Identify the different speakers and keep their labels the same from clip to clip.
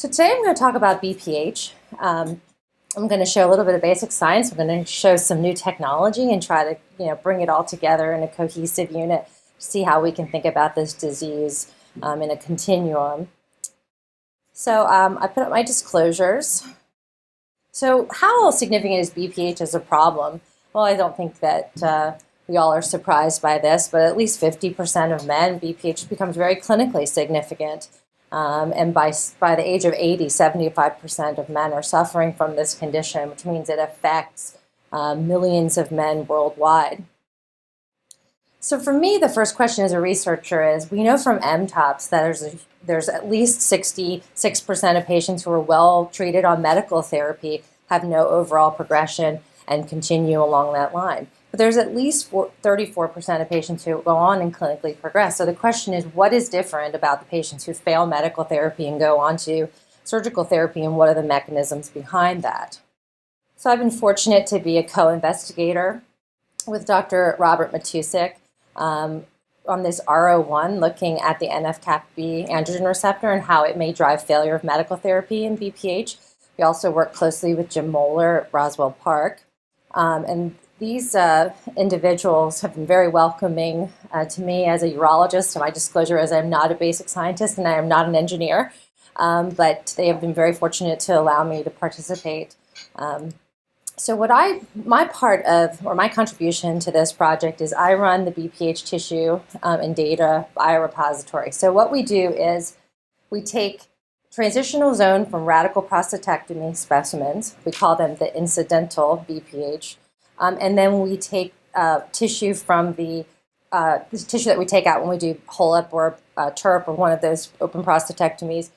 Speaker 1: So today I'm going to talk about BPH. I'm going to show a little bit of basic science. I'm going to show some new technology and try to bring it all together in a cohesive unit to see how we can think about this disease in a continuum. So I put up my disclosures. So how significant is BPH as a problem? Well, I don't think that we all are surprised by this, but at least 50% of men, BPH becomes very clinically significant. And by the age of 80, 75% of men are suffering from this condition, which means it affects millions of men worldwide. So for me, the first question as a researcher is, we know from MTOPS that there's at least 66% of patients who are well treated on medical therapy have no overall progression and continue along that line. But there's at least 34% of patients who go on and clinically progress. So the question is, what is different about the patients who fail medical therapy and go on to surgical therapy, and what are the mechanisms behind that? So I've been fortunate to be a co-investigator with Dr. Robert Matusik on this R01, looking at the NF-κB androgen receptor and how it may drive failure of medical therapy in BPH. We also work closely with Jim Moeller at Roswell Park. And these individuals have been very welcoming to me as a urologist. My disclosure is I'm not a basic scientist and I am not an engineer, but they have been very fortunate to allow me to participate. So my contribution to this project is I run the BPH tissue and data biorepository. So what we do is we take transitional zone from radical prostatectomy specimens, we call them the incidental BPH, and then we take tissue from the tissue that we take out when we do HOLEP or TURP or one of those open prostatectomies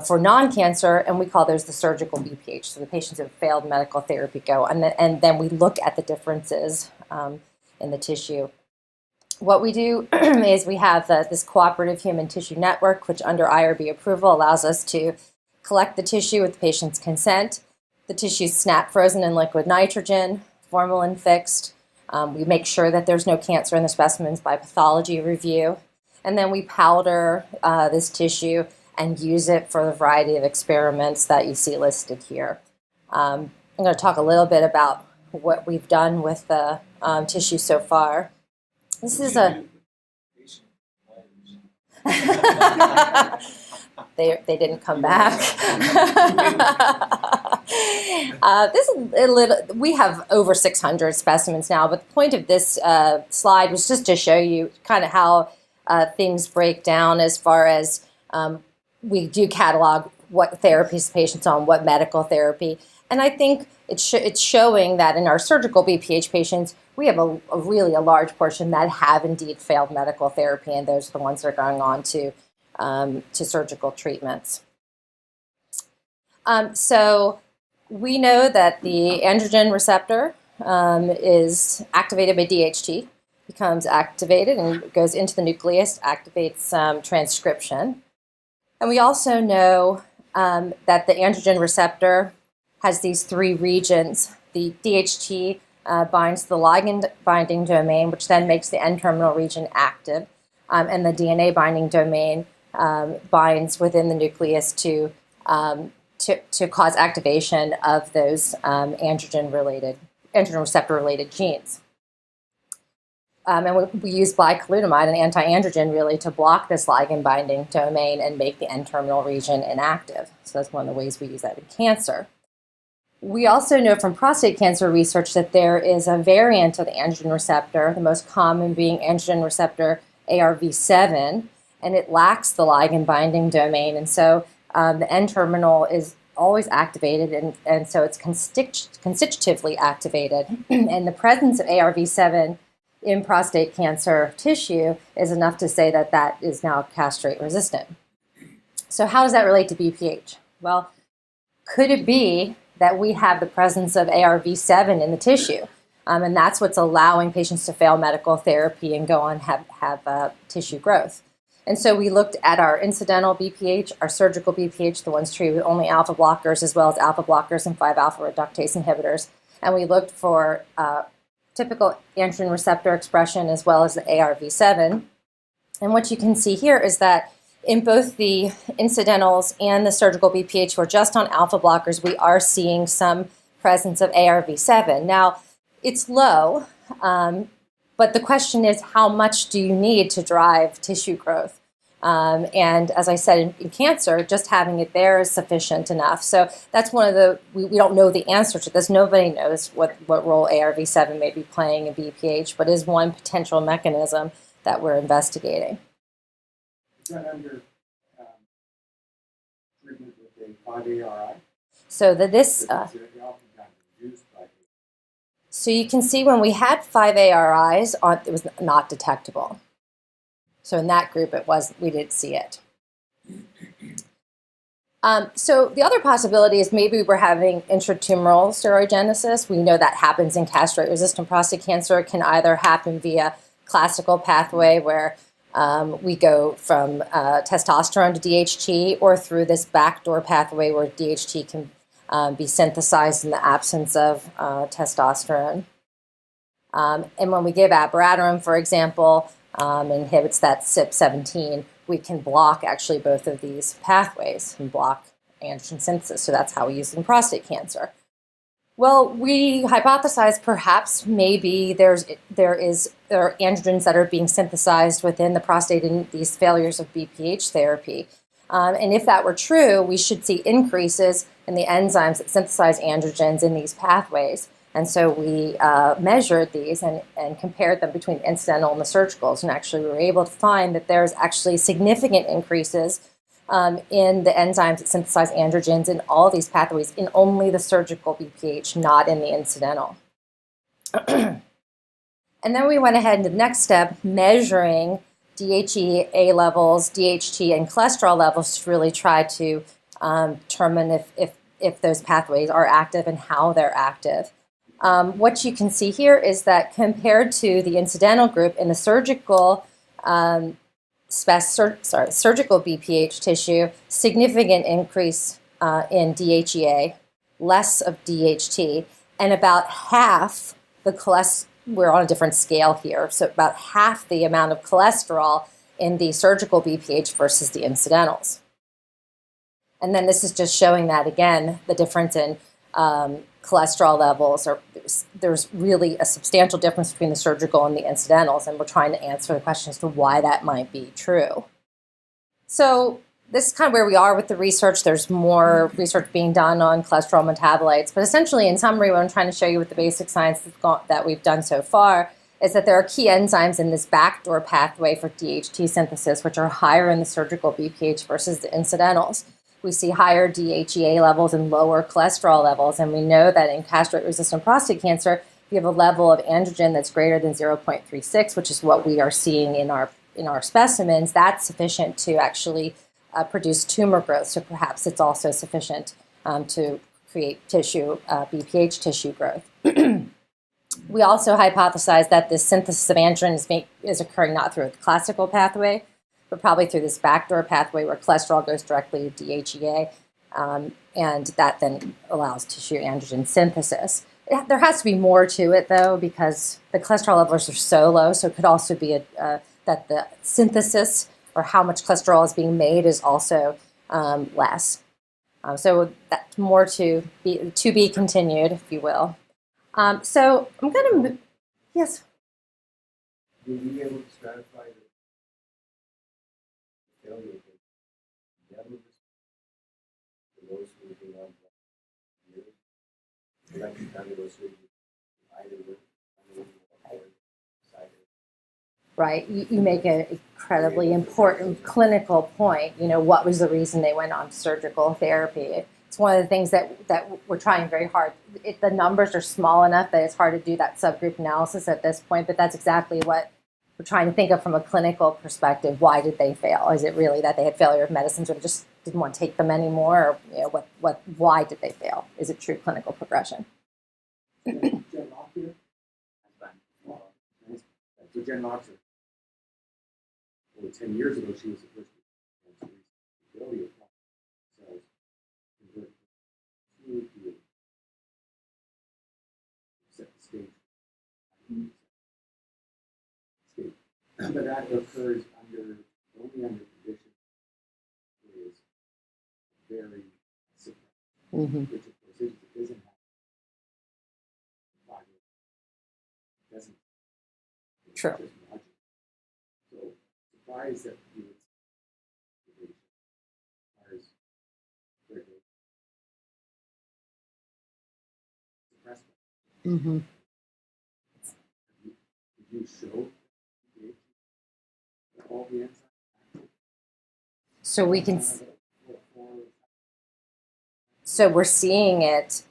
Speaker 1: for non-cancer, and we call those the surgical BPH. So the patients who have failed medical therapy go, and then we look at the differences in the tissue. What we do is we have this cooperative human tissue network, which under IRB approval allows us to collect the tissue with the patient's consent. The tissue is snap frozen in liquid nitrogen, formalin fixed. We make sure that there's no cancer in the specimens by pathology review. And then we powder this tissue and use it for the variety of experiments that you see listed here. I'm going to talk a little bit about what we've done with the tissue so far. This is they didn't come back. We have over 600 specimens now, but the point of this slide was just to show you kind of how things break down as far as we do catalog what therapies the patient's on, what medical therapy. And I think it's showing that in our surgical BPH patients, we have a really large portion that have indeed failed medical therapy, and those are the ones that are going on to surgical treatments. So we know that the androgen receptor is activated by DHT, becomes activated and goes into the nucleus, activates transcription. And we also know that the androgen receptor has these three regions. The DHT binds the ligand binding domain, which then makes the N-terminal region active, and the DNA binding domain binds within the nucleus to cause activation of those androgen receptor-related genes. And we use bicalutamide, an anti-androgen, really to block this ligand binding domain and make the N-terminal region inactive. So that's one of the ways we use that in cancer. We also know from prostate cancer research that there is a variant of the androgen receptor, the most common being androgen receptor ARV7, and it lacks the ligand binding domain. And so the N-terminal is always activated, and so it's constitutively activated. And the presence of ARV7 in prostate cancer tissue is enough to say that that is now castrate resistant. So how does that relate to BPH? Well, could it be that we have the presence of ARV7 in the tissue? And that's what's allowing patients to fail medical therapy and go on have tissue growth. And so we looked at our incidental BPH, our surgical BPH, the ones treated with only alpha blockers, as well as alpha blockers and 5-alpha reductase inhibitors. And we looked for typical androgen receptor expression as well as the ARV7. And what you can see here is that in both the incidentals and the surgical BPH who are just on alpha blockers, we are seeing some presence of ARV7. Now, it's low, but the question is, how much do you need to drive tissue growth? And as I said, in cancer, just having it there is sufficient enough. So that's one of the, we don't know the answer to this. Nobody knows what role ARV7 may be playing in BPH, but is one potential mechanism that we're investigating.
Speaker 2: Is that under treatment with a 5-ARI?
Speaker 1: So so you can see when we had 5-ARIs, it was not detectable. So in that group, we didn't see it. So the other possibility is maybe we're having intratumoral steroidogenesis. We know that happens in castrate-resistant prostate cancer. It can either happen via classical pathway where we go from testosterone to DHT, or through this backdoor pathway where DHT can be synthesized in the absence of testosterone. And when we give abiraterone, for example, inhibits that CYP17, we can block actually both of these pathways and block androgen synthesis. So that's how we use it in prostate cancer. Well, we hypothesize perhaps maybe there are androgens that are being synthesized within the prostate in these failures of BPH therapy. And if that were true, we should see increases in the enzymes that synthesize androgens in these pathways. And so we measured these and compared them between the incidental and the surgicals. And actually we were able to find that there's actually significant increases in the enzymes that synthesize androgens in all these pathways in only the surgical BPH, not in the incidental. And then we went ahead in the next step, measuring DHEA levels, DHT, and cholesterol levels to really try to determine if those pathways are active and how they're active. What you can see here is that compared to the incidental group in the surgical surgical BPH tissue, significant increase in DHEA, less of DHT, and about half the cholesterol. We're on a different scale here, so about half the amount of cholesterol in the surgical BPH versus the incidentals. And then this is just showing that, again, the difference in cholesterol levels, there's really a substantial difference between the surgical and the incidentals, and we're trying to answer the question as to why that might be true. So this is kind of where we are with the research. There's more research being done on cholesterol metabolites, but essentially, in summary, what I'm trying to show you with the basic science that we've done so far is that there are key enzymes in this backdoor pathway for DHT synthesis, which are higher in the surgical BPH versus the incidentals. We see higher DHEA levels and lower cholesterol levels, and we know that in castrate-resistant prostate cancer, if you have a level of androgen that's greater than 0.36, which is what we are seeing in our specimens, that's sufficient to actually produce tumor growth. So perhaps it's also sufficient to create tissue, BPH tissue growth. We also hypothesize that this synthesis of androgen is occurring not through a classical pathway, but probably through this backdoor pathway where cholesterol goes directly to DHEA, and that then allows tissue androgen synthesis. There has to be more to it, though, because the cholesterol levels are so low, so it could also be that the synthesis or how much cholesterol is being made is also less. So that's more to be continued, if you will. So I'm going to, yes?
Speaker 2: Will you be able to stratify the failure of the other for those who have been on for years? Like you kind of go through either with
Speaker 1: Right. You make an incredibly important clinical point. You know, what was the reason they went on to surgical therapy? It's one of the things that we're trying very hard. The numbers are small enough that it's hard to do that subgroup analysis at this point, but that's exactly what we're trying to think of from a clinical perspective. Why did they fail? Is it really that they had failure of medicines or they just didn't want to take them anymore? Or why did they fail? Is it true clinical progression?
Speaker 2: Jen Loxer. Over 10 years ago, she was the first to ability of cells convert to set the stage. But that occurs only under conditions very suppressed,
Speaker 1: Mm-hmm.
Speaker 2: which of course it isn't happening. It doesn't. It's
Speaker 1: True.
Speaker 2: just marginal. So surprised that you would requires very suppressed.
Speaker 1: Mm-hmm.
Speaker 2: Did you show all the enzymes?
Speaker 1: So we can. So we're seeing it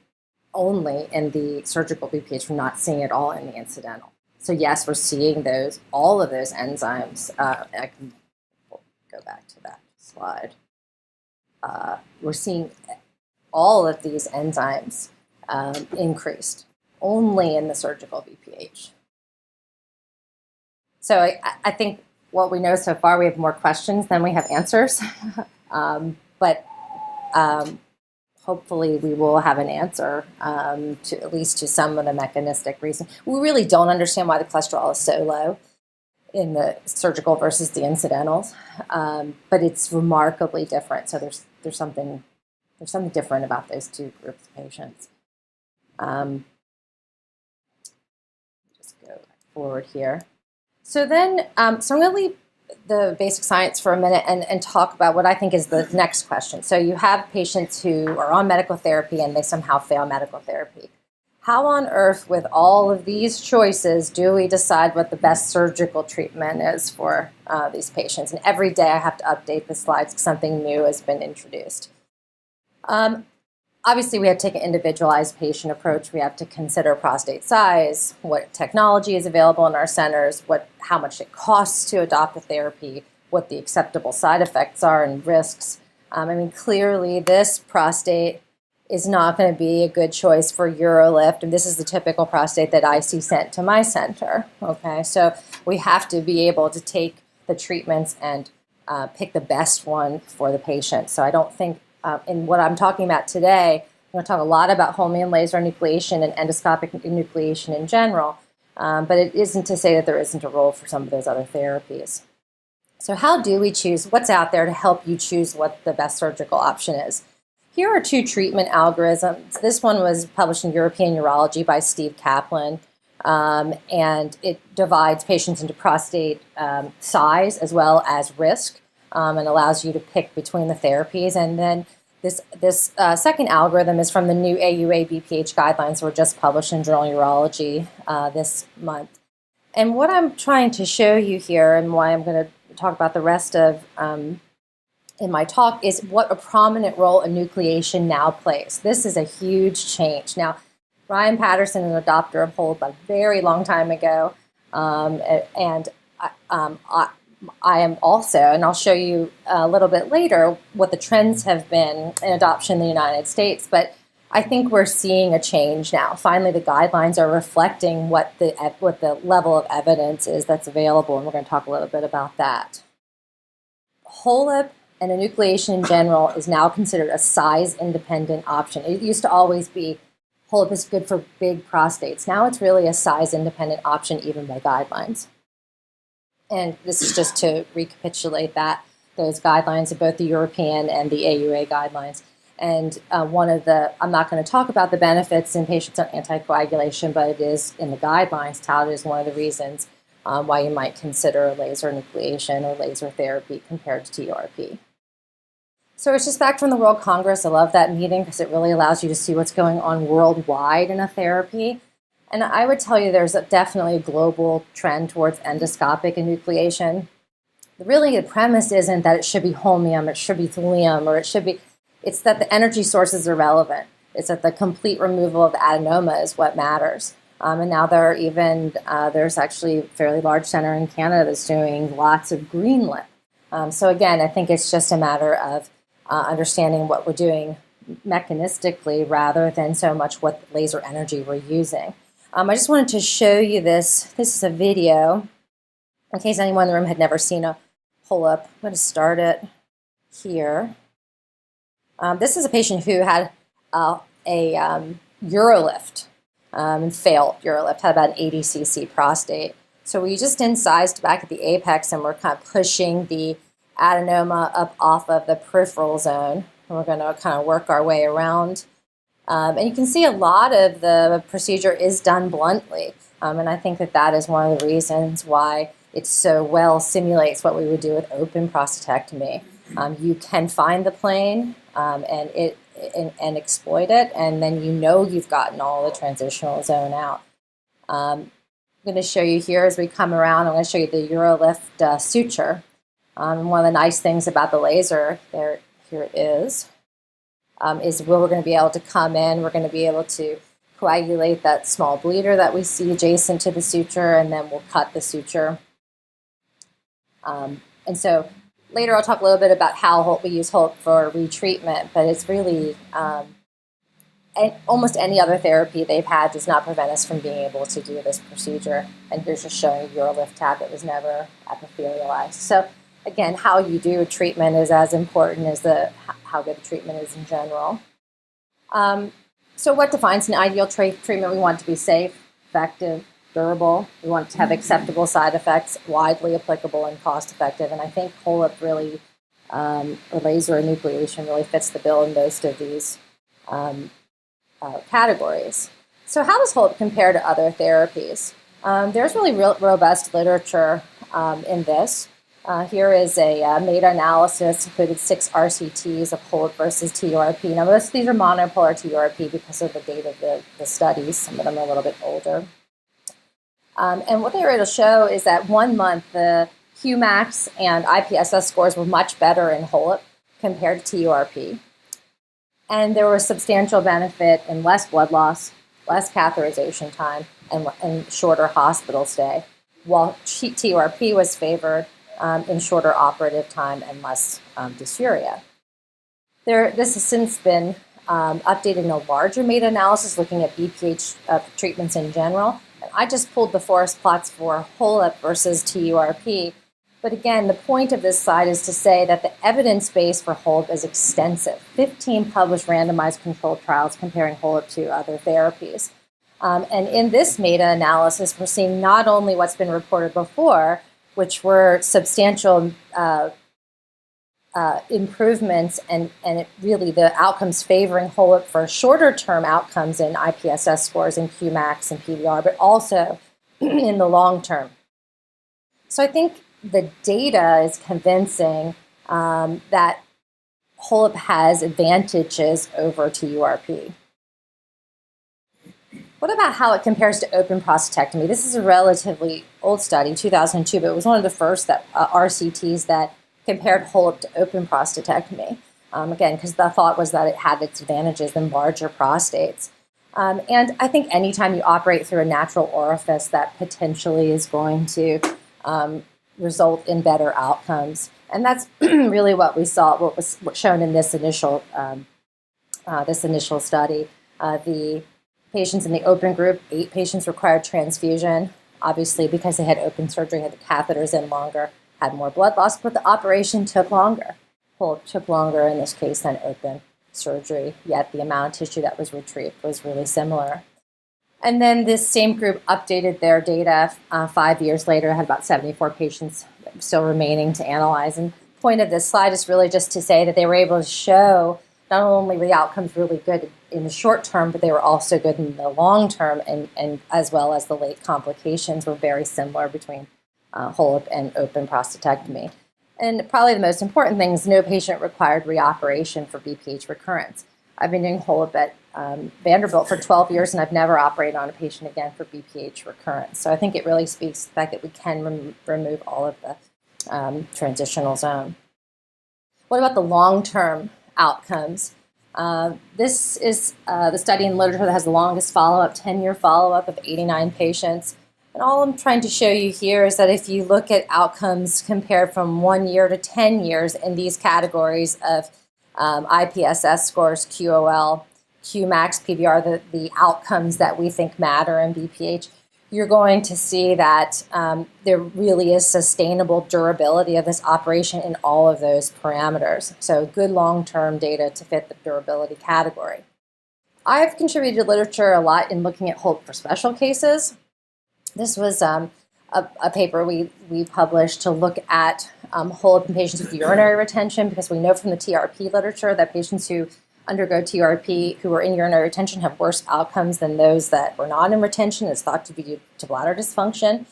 Speaker 1: only in the surgical BPH. We're not seeing it all in the incidental. So yes, we're seeing all of those enzymes. I can go back to that slide. We're seeing all of these enzymes increased only in the surgical BPH. So I think what we know so far, we have more questions than we have answers. But hopefully we will have an answer to at least to some of the mechanistic reasons. We really don't understand why the cholesterol is so low in the surgical versus the incidentals, but it's remarkably different. So there's something different about those two groups of patients. Just go forward here. So then, so I'm going to leave the basic science for a minute and talk about what I think is the next question. So you have patients who are on medical therapy and they somehow fail medical therapy. How on earth, with all of these choices, do we decide what the best surgical treatment is for these patients? And every day I have to update the slides because something new has been introduced. Obviously, we have to take an individualized patient approach. We have to consider prostate size, what technology is available in our centers, how much it costs to adopt the therapy, what the acceptable side effects are and risks. Clearly, this prostate is not going to be a good choice for UroLift, and this is the typical prostate that I see sent to my center. Okay, so we have to be able to take the treatments and pick the best one for the patient. So I don't think in what I'm talking about today, I'm going to talk a lot about Holmian laser enucleation and endoscopic enucleation in general, but it isn't to say that there isn't a role for some of those other therapies. So how do we choose what's out there to help you choose what the best surgical option is? Here are two treatment algorithms. This one was published in European Urology by Steve Kaplan, and it divides patients into prostate size as well as risk, and allows you to pick between the therapies. And then this second algorithm is from the new AUA BPH guidelines that were just published in Journal Urology this month. And what I'm trying to show you here, and why I'm going to talk about the rest of in my talk, is what a prominent role enucleation now plays. This is a huge change. Now, Ryan Patterson is an adopter of HOLEP a very long time ago, and I am also, and I'll show you a little bit later what the trends have been in adoption in the United States, but I think we're seeing a change now. Finally, the guidelines are reflecting what the level of evidence is that's available, and we're going to talk a little bit about that. HOLEP and enucleation in general is now considered a size-independent option. It used to always be HOLEP is good for big prostates. Now it's really a size-independent option even by guidelines. And this is just to recapitulate those guidelines of both the European and the AUA guidelines. And I'm not going to talk about the benefits in patients on anticoagulation, but it is in the guidelines touted as one of the reasons why you might consider laser enucleation or laser therapy compared to TURP. So it's just back from the World Congress. I love that meeting because it really allows you to see what's going on worldwide in a therapy. And I would tell you there's definitely a global trend towards endoscopic enucleation. Really, the premise isn't that it should be holmium, it should be thulium, or it's that the energy sources are relevant. It's that the complete removal of the adenoma is what matters. And now there's actually a fairly large center in Canada that's doing lots of green lip. So again, I think it's just a matter of understanding what we're doing mechanistically rather than so much what laser energy we're using. I just wanted to show you this. This is a video in case anyone in the room had never seen a HOLEP. I'm going to start it here. This is a patient who had a UroLift and failed UroLift, had about an 80 cc prostate. So we just incised back at the apex and we're kind of pushing the adenoma up off of the peripheral zone. and we're going to kind of work our way around. And you can see a lot of the procedure is done bluntly. And I think that that is one of the reasons why it so well simulates what we would do with open prostatectomy. You can find the plane and exploit it, and then you know you've gotten all the transitional zone out. I'm going to show you here as we come around, I'm going to show you the UroLift suture. One of the nice things about the laser, here it is where we're going to be able to come in, we're going to be able to coagulate that small bleeder that we see adjacent to the suture, and then we'll cut the suture. And so later I'll talk a little bit about how we use HOLEP for retreatment, but it's really almost any other therapy they've had does not prevent us from being able to do this procedure. And here's just showing a UroLift tab that was never epithelialized. So again, how you do a treatment is as important as how good a treatment is in general. So what defines an ideal treatment? We want it to be safe, effective, durable. We want it to have acceptable side effects, widely applicable, and cost-effective. And I think HOLEP really, or laser enucleation, really fits the bill in most of these categories. So how does HOLEP compare to other therapies? There's really robust literature in this. Here is a meta-analysis, included 6 RCTs of HOLEP versus TURP. Now, most of these are monopolar TURP because of the date of the studies. Some of them are a little bit older. And what they were able to show is that 1 month, the Qmax and IPSS scores were much better in HOLEP compared to TURP. And there was substantial benefit in less blood loss, less catheterization time, and shorter hospital stay, while TURP was favored in shorter operative time and less dysuria. This has since been updated in a larger meta-analysis looking at BPH treatments in general. And I just pulled the forest plots for HOLEP versus TURP. But again, the point of this slide is to say that the evidence base for HOLEP is extensive. 15 published randomized controlled trials comparing HOLEP to other therapies. And in this meta-analysis, we're seeing not only what's been reported before, which were substantial improvements and really the outcomes favoring HOLEP for shorter term outcomes in IPSS scores and Qmax and PVR, but also in the long term. So I think the data is convincing that HOLEP has advantages over TURP. What about how it compares to open prostatectomy? This is a relatively old study, 2002, but it was one of the first RCTs that compared HOLEP to open prostatectomy. Again, because the thought was that it had its advantages in larger prostates. And I think anytime you operate through a natural orifice, that potentially is going to result in better outcomes. And that's really what we saw, what was shown in this initial study. The patients in the open group, 8 patients required transfusion, obviously because they had open surgery, had the catheters in longer, had more blood loss, but the operation took longer. HOLEP took longer in this case than open surgery, yet the amount of tissue that was retrieved was really similar. And then this same group updated their data 5 years later, had about 74 patients still remaining to analyze. And the point of this slide is really just to say that they were able to show not only were the outcomes really good in the short term, but they were also good in the long term, and as well as the late complications were very similar between HOLEP and open prostatectomy. And probably the most important thing is no patient required reoperation for BPH recurrence. I've been doing HOLEP at Vanderbilt for 12 years, and I've never operated on a patient again for BPH recurrence. So I think it really speaks to the fact that we can remove all of the transitional zone. What about the long-term outcomes? This is the study in literature that has the longest follow-up, 10-year follow-up of 89 patients. And all I'm trying to show you here is that if you look at outcomes compared from 1 year to 10 years in these categories of IPSS scores, QOL, Qmax, PVR, the outcomes that we think matter in BPH, you're going to see that there really is sustainable durability of this operation in all of those parameters. So good long-term data to fit the durability category. I've contributed literature a lot in looking at HOLEP for special cases. This was a paper we published to look at HOLEP in patients with urinary retention, because we know from the TRP literature that patients who undergo TRP who are in urinary retention have worse outcomes than those that were not in retention. It's thought to be due to bladder dysfunction.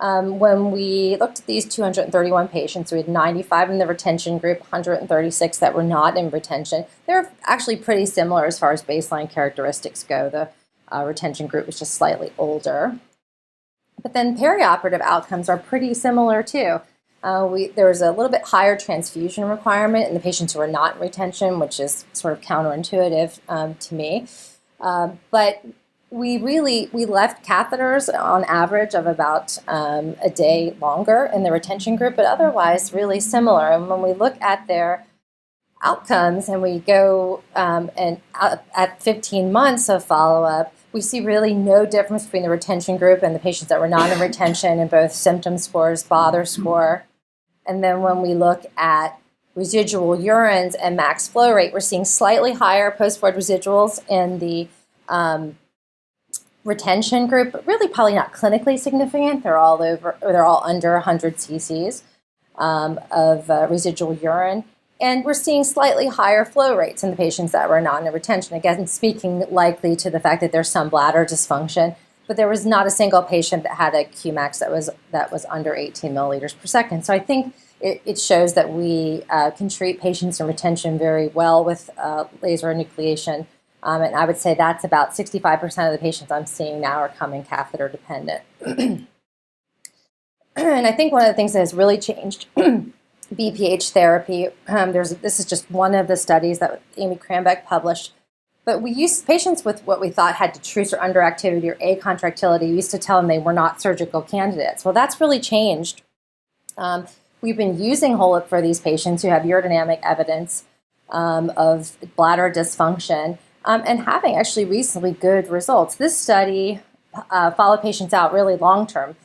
Speaker 1: When we looked at these 231 patients, we had 95 in the retention group, 136 that were not in retention. They're actually pretty similar as far as baseline characteristics go. The retention group was just slightly older. But then perioperative outcomes are pretty similar too. There was a little bit higher transfusion requirement in the patients who are not in retention, which is sort of counterintuitive to me. But we left catheters on average of about a day longer in the retention group, but otherwise really similar. And when we look at their outcomes and we go at 15 months of follow-up, we see really no difference between the retention group and the patients that were not in retention in both symptom scores, bother score. And then when we look at residual urines and max flow rate, we're seeing slightly higher post-void residuals in the retention group, but really probably not clinically significant. They're all under 100 cc's of residual urine. And we're seeing slightly higher flow rates in the patients that were not in retention. Again, speaking likely to the fact that there's some bladder dysfunction, but there was not a single patient that had a Qmax that was under 18 milliliters per second. So I think it shows that we can treat patients in retention very well with laser enucleation. And I would say that's about 65% of the patients I'm seeing now are coming catheter dependent. And I think one of the things that has really changed BPH therapy, this is just one of the studies that Amy Cranbeck published, but we used patients with what we thought had detrusor underactivity or acontractility. We used to tell them they were not surgical candidates. Well, that's really changed. We've been using HOLEP for these patients who have urodynamic evidence of bladder dysfunction and having actually reasonably good results. This study followed patients out really long-term.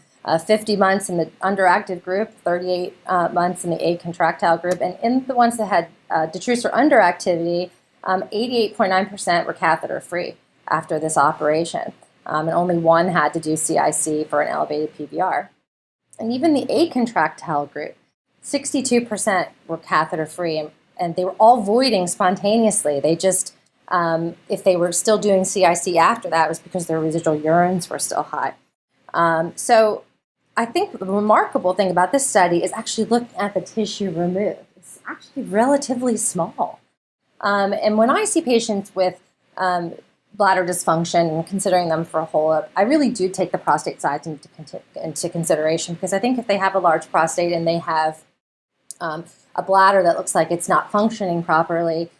Speaker 1: 50 months in the underactive group, 38 months in the acontractile group, and in the ones that had detrusor underactivity, 88.9% were catheter-free after this operation, and only one had to do CIC for an elevated PVR. And even the acontractile group, 62% were catheter-free, and they were all voiding spontaneously. They just, if they were still doing CIC after that, it was because their residual urines were still high. So I think the remarkable thing about this study is actually looking at the tissue removed. It's actually relatively small. And when I see patients with bladder dysfunction and considering them for a HOLEP, I really do take the prostate size into consideration, because I think if they have a large prostate and they have a bladder that looks like it's not functioning properly,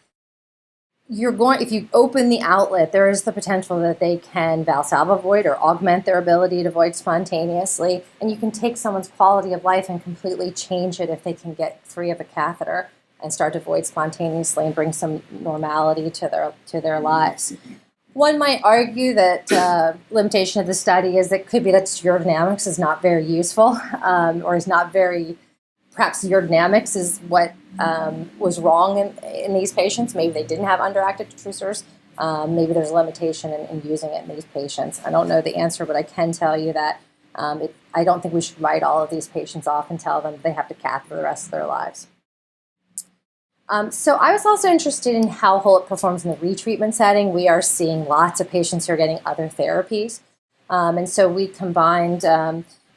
Speaker 1: if you open the outlet, there is the potential that they can Valsalva void or augment their ability to void spontaneously, and you can take someone's quality of life and completely change it if they can get free of a catheter and start to void spontaneously and bring some normality to their lives. One might argue that limitation of the study is that it could be that urodynamics is not very useful, or is not very. Perhaps urodynamics is what was wrong in these patients. Maybe they didn't have underactive detrusors. Maybe there's a limitation in using it in these patients. I don't know the answer, but I can tell you that I don't think we should write all of these patients off and tell them they have to cath for the rest of their lives. So I was also interested in how HOLEP performs in the retreatment setting. We are seeing lots of patients who are getting other therapies. And so we combined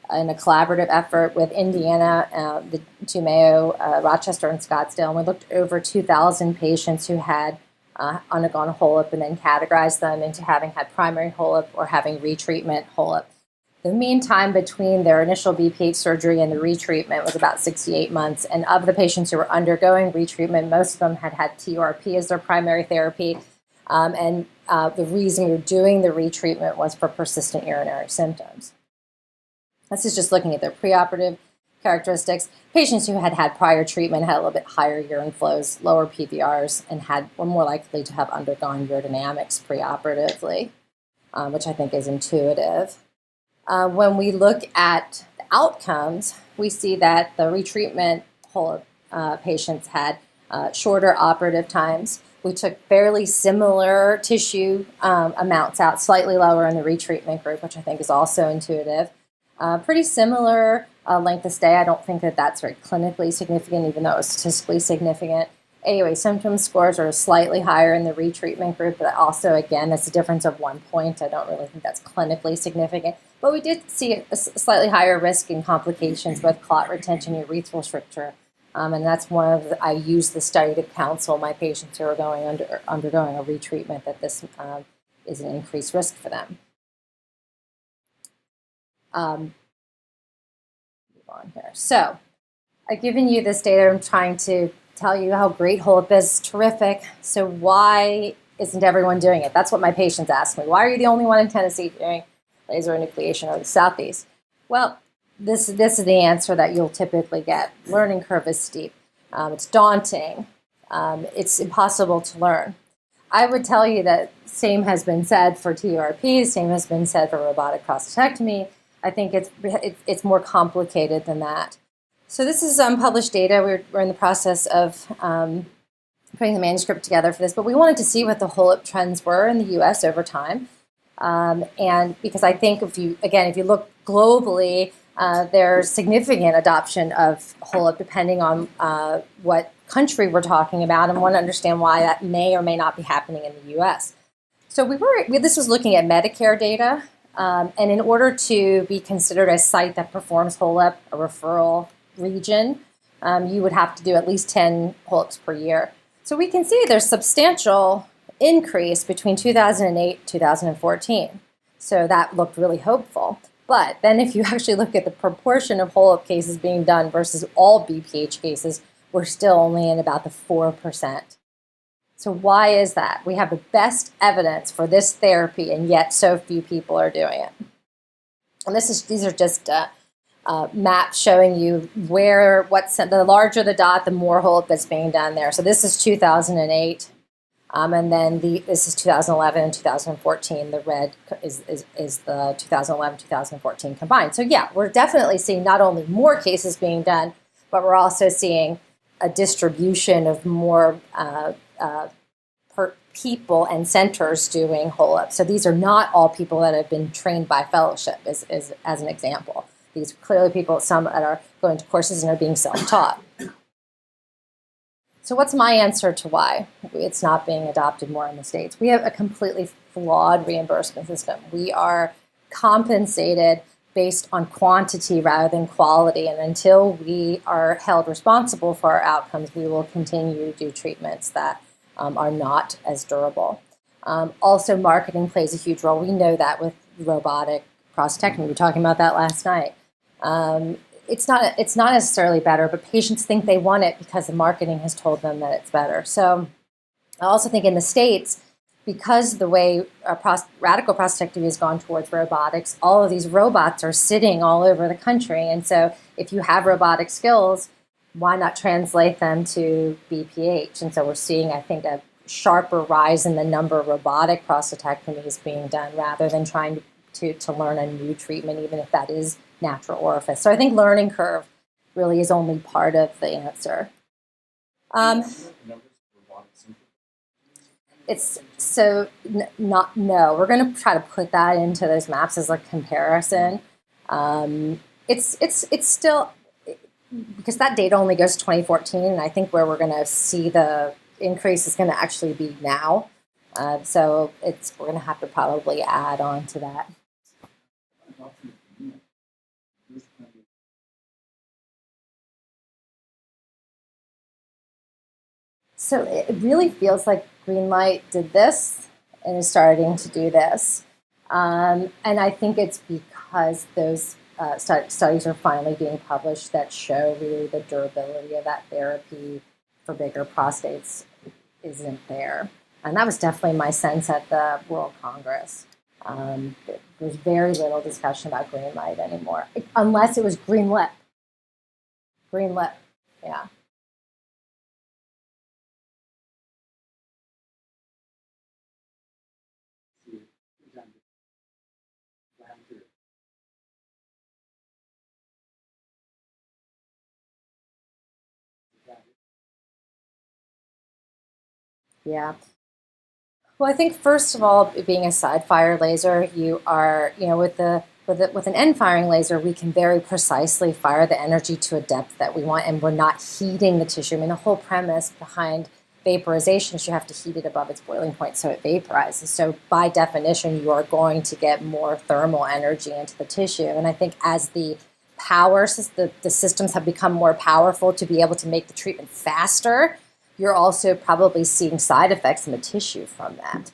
Speaker 1: in a collaborative effort with Indiana, the two Mayo, Rochester, and Scottsdale. And we looked over 2,000 patients who had undergone HOLEP and then categorized them into having had primary HOLEP or having retreatment HOLEP. The mean time between their initial BPH surgery and the retreatment was about 68 months. And of the patients who were undergoing retreatment, most of them had had TURP as their primary therapy. And the reason we were doing the retreatment was for persistent urinary symptoms. This is just looking at their preoperative characteristics. Patients who had had prior treatment had a little bit higher urine flows, lower PVRs, and were more likely to have undergone urodynamics preoperatively, which I think is intuitive. When we look at the outcomes, we see that the retreatment HOLEP patients had shorter operative times. We took fairly similar tissue amounts out, slightly lower in the retreatment group, which I think is also intuitive. Pretty similar length of stay. I don't think that that's very clinically significant, even though it was statistically significant. Anyway, symptom scores are slightly higher in the retreatment group, but also, again, that's a difference of 1 point. I don't really think that's clinically significant. But we did see a slightly higher risk in complications with clot retention, urethral stricture. And that's I use the study to counsel my patients who are undergoing a retreatment that this is an increased risk for them. Move on here. So I've given you this data. I'm trying to tell you how great HOLEP is. Terrific. So why isn't everyone doing it? That's what my patients ask me. Why are you the only one in Tennessee doing laser enucleation, or the Southeast? Well, this is the answer that you'll typically get. Learning curve is steep. It's daunting. It's impossible to learn. I would tell you that same has been said for TURP, same has been said for robotic prostatectomy. I think it's more complicated than that. So this is published data. We're in the process of putting the manuscript together for this, but we wanted to see what the HOLEP trends were in the U.S. over time. And because I think if you look globally, there's significant adoption of HOLEP depending on what country we're talking about, and want to understand why that may or may not be happening in the U.S. So this was looking at Medicare data, and in order to be considered a site that performs HOLEP, a referral region, you would have to do at least 10 HOLEPs per year. So we can see there's substantial increase between 2008 and 2014. So that looked really hopeful. But then if you actually look at the proportion of HOLEP cases being done versus all BPH cases, we're still only in about the 4%. So why is that? We have the best evidence for this therapy, and yet so few people are doing it. And these are just maps showing you the larger the dot, the more HOLEP that's being done there. So this is 2008. And then this is 2011 and 2014. The red is the 2011, 2014 combined. So yeah, we're definitely seeing not only more cases being done, but we're also seeing a distribution of more people and centers doing HOLEP. So these are not all people that have been trained by fellowship, as an example. These are clearly people, some that are going to courses and are being self-taught. So what's my answer to why it's not being adopted more in the States? We have a completely flawed reimbursement system. We are compensated based on quantity rather than quality. And until we are held responsible for our outcomes, we will continue to do treatments that are not as durable. Also, marketing plays a huge role. We know that with robotic prostatectomy. We were talking about that last night. It's not necessarily better, but patients think they want it because the marketing has told them that it's better. So I also think in the States, because the way radical prostatectomy has gone towards robotics, all of these robots are sitting all over the country. And so if you have robotic skills, why not translate them to BPH? And so we're seeing, I think, a sharper rise in the number of robotic prostatectomies being done rather than trying to learn a new treatment, even if that is natural orifice. So I think learning curve really is only part of the answer. We're going to try to put that into those maps as a comparison. It's still, because that data only goes to 2014, and I think where we're going to see the increase is going to actually be now. So we're going to have to probably add on to that. So it really feels like Greenlight did this and is starting to do this. And I think it's because those studies are finally being published that show really the durability of that therapy for bigger prostates isn't there. And that was definitely my sense at the World Congress. There's very little discussion about Greenlight anymore, unless it was Green Lip. Green Lip, yeah. Yeah. Well, I think first of all, being a side fire laser, you are, with the With an end-firing laser, we can very precisely fire the energy to a depth that we want, and we're not heating the tissue. I mean, the whole premise behind vaporization is you have to heat it above its boiling point so it vaporizes. So by definition, you are going to get more thermal energy into the tissue. And I think as the systems have become more powerful to be able to make the treatment faster, you're also probably seeing side effects in the tissue from that.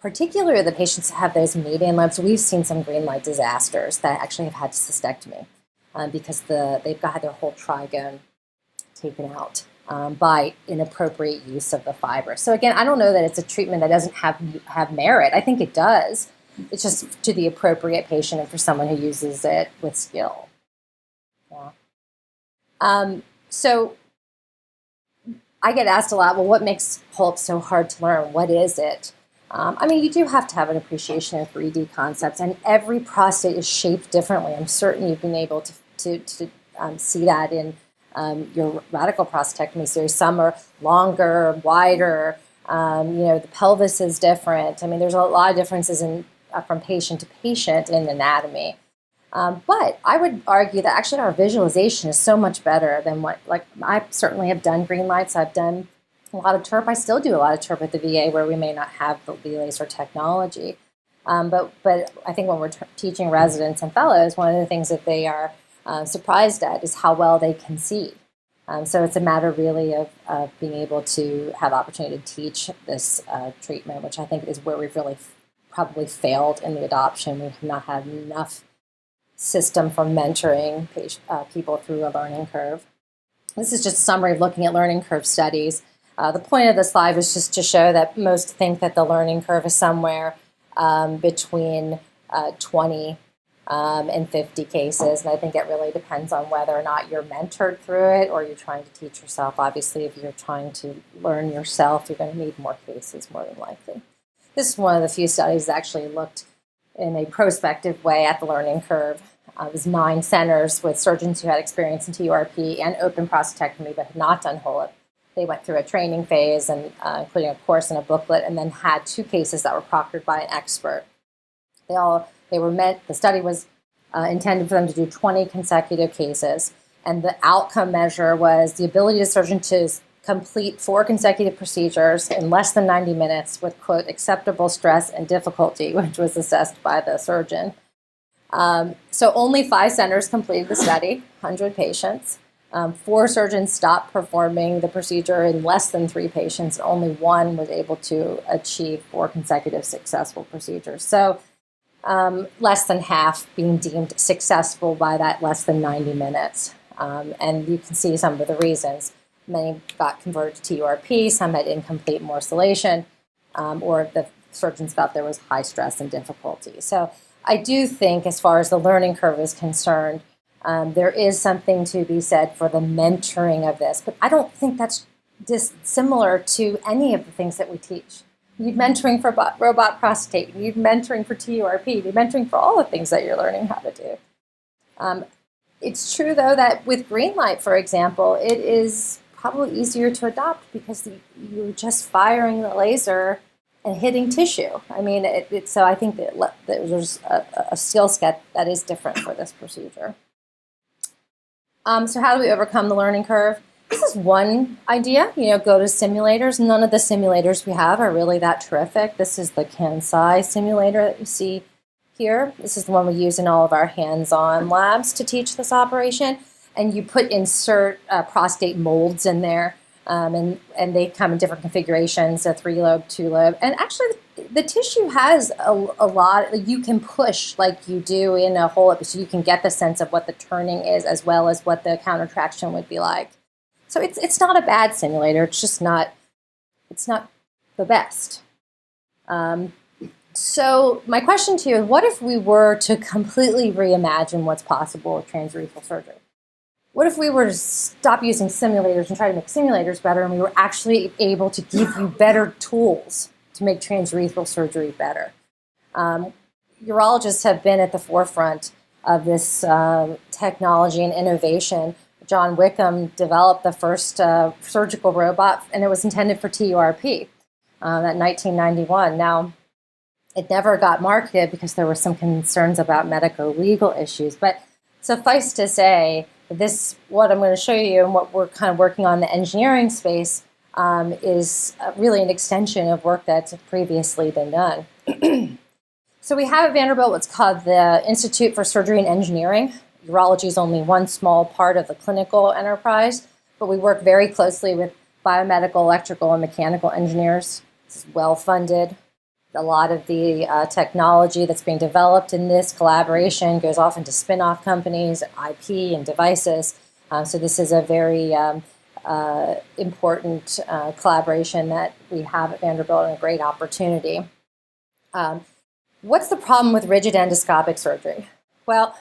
Speaker 1: Particularly the patients that have those median lobes, we've seen some green light disasters that actually have had cystectomy because they've got their whole trigone taken out by inappropriate use of the fiber. So again, I don't know that it's a treatment that doesn't have merit. I think it does. It's just to the appropriate patient and for someone who uses it with skill. Yeah. So I get asked a lot, well, what makes HOLEP so hard to learn? What is it? I mean, you do have to have an appreciation of 3D concepts, and every prostate is shaped differently. I'm certain you've been able to see that in your radical prostatectomy series. Some are longer, wider. The pelvis is different. I mean, there's a lot of differences from patient to patient in anatomy. But I would argue that actually our visualization is so much better than I certainly have done green lights. I've done a lot of TURP. I still do a lot of TURP at the VA where we may not have the laser technology. But I think when we're teaching residents and fellows, one of the things that they are surprised at is how well they can see. So it's a matter really of being able to have opportunity to teach this treatment, which I think is where we've really probably failed in the adoption. We have not had enough system for mentoring people through a learning curve. This is just a summary of looking at learning curve studies. The point of the slide was just to show that most think that the learning curve is somewhere between 20 and 50 cases, and I think it really depends on whether or not you're mentored through it or you're trying to teach yourself. Obviously, if you're trying to learn yourself, you're going to need more cases more than likely. This is one of the few studies that actually looked in a prospective way at the learning curve. It was 9 centers with surgeons who had experience in TURP and open prostatectomy but had not done HOLEP. They went through a training phase, and including a course and a booklet, and then had 2 cases that were proctored by an expert. The study was intended for them to do 20 consecutive cases, and the outcome measure was the ability of the surgeon to complete 4 consecutive procedures in less than 90 minutes with, quote, acceptable stress and difficulty, which was assessed by the surgeon. So only 5 centers completed the study, 100 patients. 4 surgeons stopped performing the procedure in less than 3 patients, and only 1 was able to achieve 4 consecutive successful procedures. So less than half being deemed successful by that less than 90 minutes. And you can see some of the reasons. Many got converted to TURP, some had incomplete morcellation, or the surgeons felt there was high stress and difficulty. So I do think, as far as the learning curve is concerned, there is something to be said for the mentoring of this, but I don't think that's dissimilar to any of the things that we teach. You need mentoring for robot prostate, you need mentoring for TURP, you need mentoring for all the things that you're learning how to do. It's true, though, that with green light, for example, it is probably easier to adopt because you're just firing the laser and hitting tissue. I mean, so I think that there's a skill set that is different for this procedure. So how do we overcome the learning curve? This is one idea, go to simulators. None of the simulators we have are really that terrific. This is the Kansai simulator that you see here. This is the one we use in all of our hands-on labs to teach this operation. And you insert prostate molds in there, and they come in different configurations, a 3-lobe, 2-lobe. And actually, the tissue has a lot. You can push like you do in a HOLEP, so you can get the sense of what the turning is as well as what the countertraction would be like. So it's not a bad simulator. It's just not the best. So my question to you is, what if we were to completely reimagine what's possible with transurethral surgery? What if we were to stop using simulators and try to make simulators better, and we were actually able to give you better tools to make transurethral surgery better? Urologists have been at the forefront of this technology and innovation. John Wickham developed the first surgical robot, and it was intended for TURP in 1991. Now, It never got marketed because there were some concerns about medical legal issues. But suffice to say, what I'm going to show you and what we're kind of working on in the engineering space is really an extension of work that's previously been done. So we have at Vanderbilt what's called the Institute for Surgery and Engineering. Urology is only one small part of the clinical enterprise, but we work very closely with biomedical, electrical, and mechanical engineers. It's well funded. A lot of the technology that's being developed in this collaboration goes off into spin-off companies, IP, and devices. So this is a very important collaboration that we have at Vanderbilt and a great opportunity. What's the problem with rigid endoscopic surgery? Well,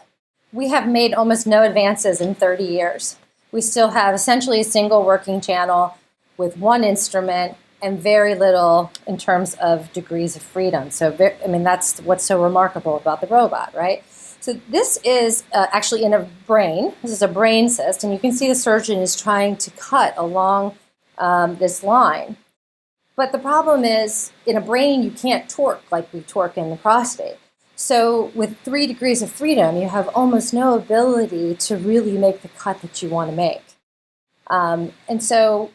Speaker 1: we have made almost no advances in 30 years. We still have essentially a single working channel with one instrument and very little in terms of degrees of freedom. So, that's what's so remarkable about the robot, right? So this is actually in a brain. This is a brain cyst, and you can see the surgeon is trying to cut along this line. But the problem is, in a brain, you can't torque like we torque in the prostate. So with 3 degrees of freedom, you have almost no ability to really make the cut that you want to make. And so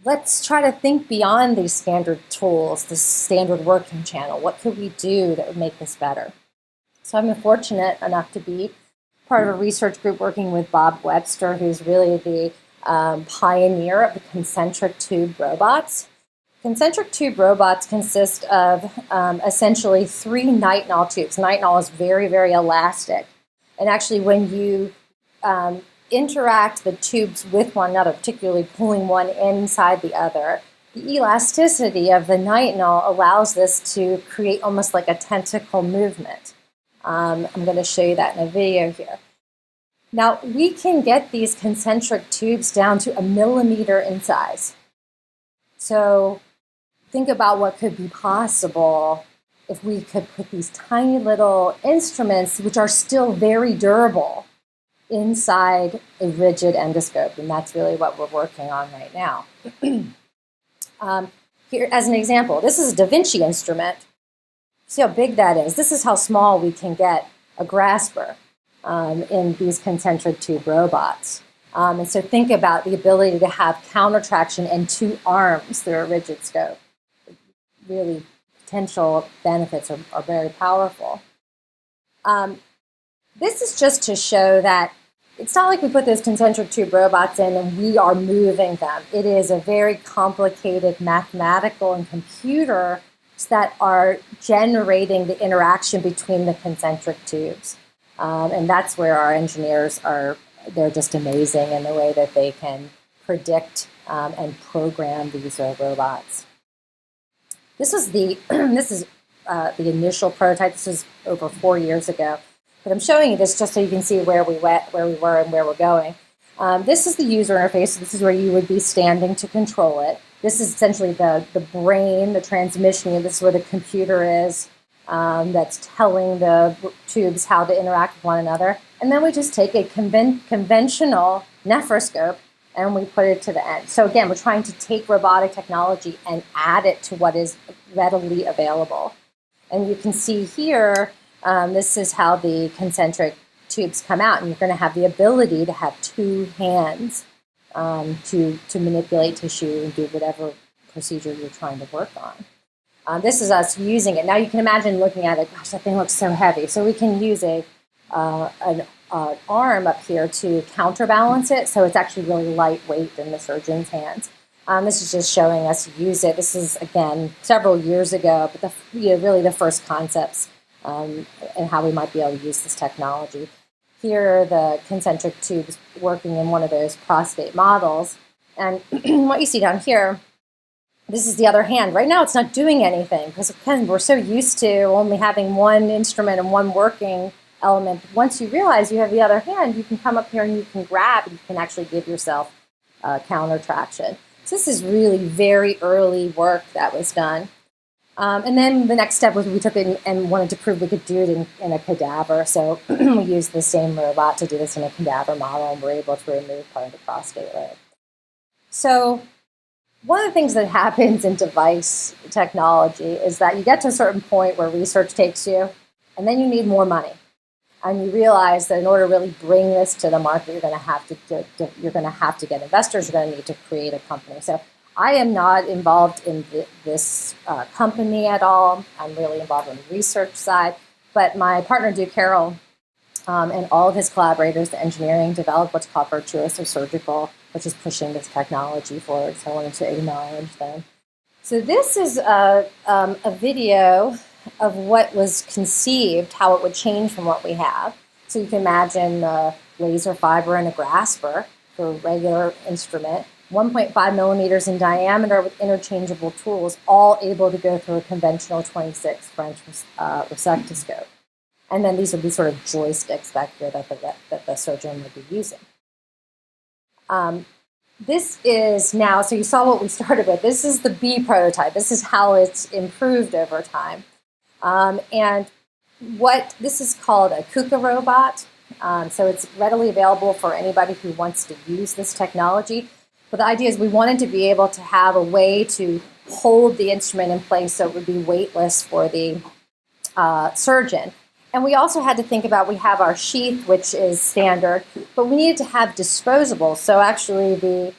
Speaker 1: let's try to think beyond these standard tools, this standard working channel. What could we do that would make this better? So I'm fortunate enough to be part of a research group working with Bob Webster, who's really the pioneer of the concentric tube robots. Concentric tube robots consist of essentially 3 nitinol tubes. Nitinol is very, very elastic. And actually, when you interact the tubes with one another, particularly pulling one inside the other, the elasticity of the nitinol allows this to create almost like a tentacle movement. I'm going to show you that in a video here. Now, we can get these concentric tubes down to 1 millimeter in size. So think about what could be possible if we could put these tiny little instruments, which are still very durable, inside a rigid endoscope. And that's really what we're working on right now. Here, as an example, this is a Da Vinci instrument. See how big that is. This is how small we can get a grasper in these concentric tube robots. And so think about the ability to have counter traction and 2 arms through a rigid scope. Really, potential benefits are very powerful. This is just to show that it's not like we put those concentric tube robots in and we are moving them. It is a very complicated mathematical and computers that are generating the interaction between the concentric tubes. And that's where our engineers they're just amazing in the way that they can predict and program these robots. This is the initial prototype. This was over 4 years ago. But I'm showing you this just so you can see where we were, and where we're going. This is the user interface. This is where you would be standing to control it. This is essentially the brain, the transmission unit. This is where the computer is that's telling the tubes how to interact with one another. And then we just take a conventional nephroscope and we put it to the end. So again, we're trying to take robotic technology and add it to what is readily available. And you can see here, this is how the concentric tubes come out. And you're going to have the ability to have 2 hands to manipulate tissue and do whatever procedure you're trying to work on. This is us using it. Now you can imagine looking at it, gosh, that thing looks so heavy. So we can use an arm up here to counterbalance it. So it's actually really lightweight in the surgeon's hands. This is just showing us use it. This is, again, several years ago, but really the first concepts and how we might be able to use this technology. Here are the concentric tubes working in one of those prostate models. And what you see down here, this is the other hand. Right now it's not doing anything because, again, we're so used to only having one instrument and one working element. Once you realize you have the other hand, you can come up here and you can grab and you can actually give yourself counter traction. So this is really very early work that was done. And then the next step was we took it and wanted to prove we could do it in a cadaver. So we used the same robot to do this in a cadaver model, and we're able to remove part of the prostate lobe. So one of the things that happens in device technology is that you get to a certain point where research takes you, and then you need more money. And you realize that in order to really bring this to the market, you're going to have to get investors. You're going to need to create a company. So I am not involved in this company at all. I'm really involved in the research side. But my partner, Duke Carroll, and all of his collaborators, the engineering, developed what's called Surgical, which is pushing this technology forward. So I wanted to acknowledge them. So this is a video of what was conceived, how it would change from what we have. So you can imagine the laser fiber and a grasper for a regular instrument, 1.5 millimeters in diameter with interchangeable tools, all able to go through a conventional 26 French resectoscope. And then these would be sort of joysticks back here that the surgeon would be using. This is now, so you saw what we started with. This is the B prototype. This is how it's improved over time. And what this is called a KUKA robot. So it's readily available for anybody who wants to use this technology. But the idea is we wanted to be able to have a way to hold the instrument in place so it would be weightless for the surgeon. And we also had to think about, we have our sheath, which is standard, but we needed to have disposables. So actually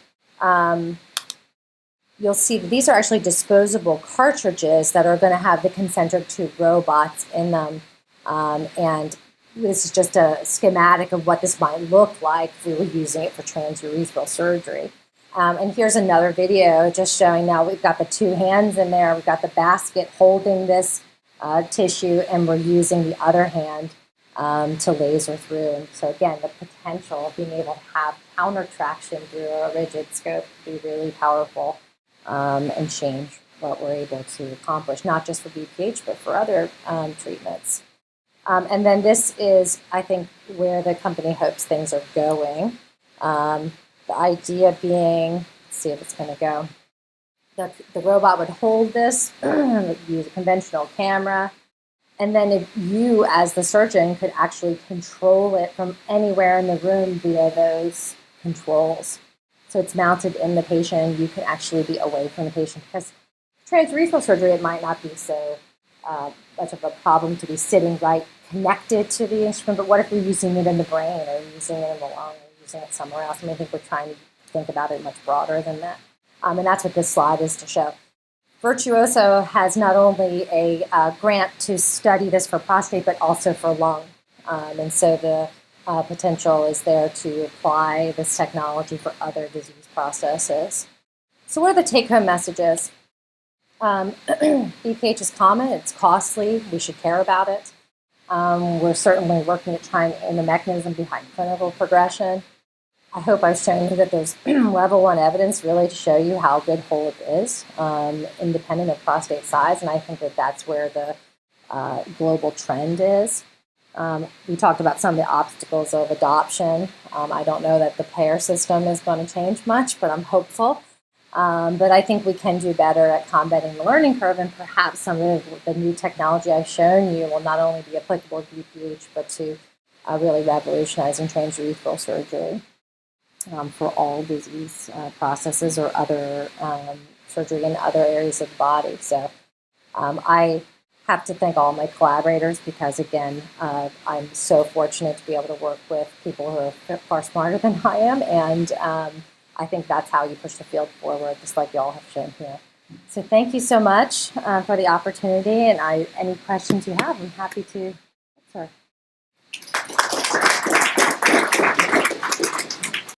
Speaker 1: you'll see that these are actually disposable cartridges that are going to have the concentric tube robots in them. And this is just a schematic of what this might look like if we were using it for transurethral surgery. And here's another video just showing now we've got the two hands in there. We've got the basket holding this tissue, and we're using the other hand to laser through. And so again, the potential of being able to have counter traction through a rigid scope could be really powerful and change what we're able to accomplish, not just for BPH, but for other treatments. And then this is, I think, where the company hopes things are going. The idea being, let's see if it's going to go. The robot would hold this, use a conventional camera, and then if you, as the surgeon, could actually control it from anywhere in the room via those controls. So it's mounted in the patient. You can actually be away from the patient, because transurethral surgery, it might not be so much of a problem to be sitting right connected to the instrument, but what if we're using it in the brain, or using it in the lung, or using it somewhere else? I mean, I think we're trying to think about it much broader than that. And that's what this slide is to show. Virtuoso has not only a grant to study this for prostate, but also for lung. And so the potential is there to apply this technology for other disease processes. So what are the take-home messages? BPH is common, it's costly, we should care about it. We're certainly working at trying in the mechanism behind clinical progression. I hope I've shown you that there's level 1 evidence really to show you how good HOLEP is, independent of prostate size, and I think that that's where the global trend is. We talked about some of the obstacles of adoption. I don't know that the payer system is going to change much, but I'm hopeful. But I think we can do better at combating the learning curve, and perhaps some of the new technology I've shown you will not only be applicable to BPH, but to really revolutionizing transurethral surgery for all disease processes or other surgery in other areas of the body. So I have to thank all my collaborators, because, again, I'm so fortunate to be able to work with people who are far smarter than I am, and I think that's how you push the field forward, just like you all have shown here. So thank you so much for the opportunity, and any questions you have, I'm happy to answer.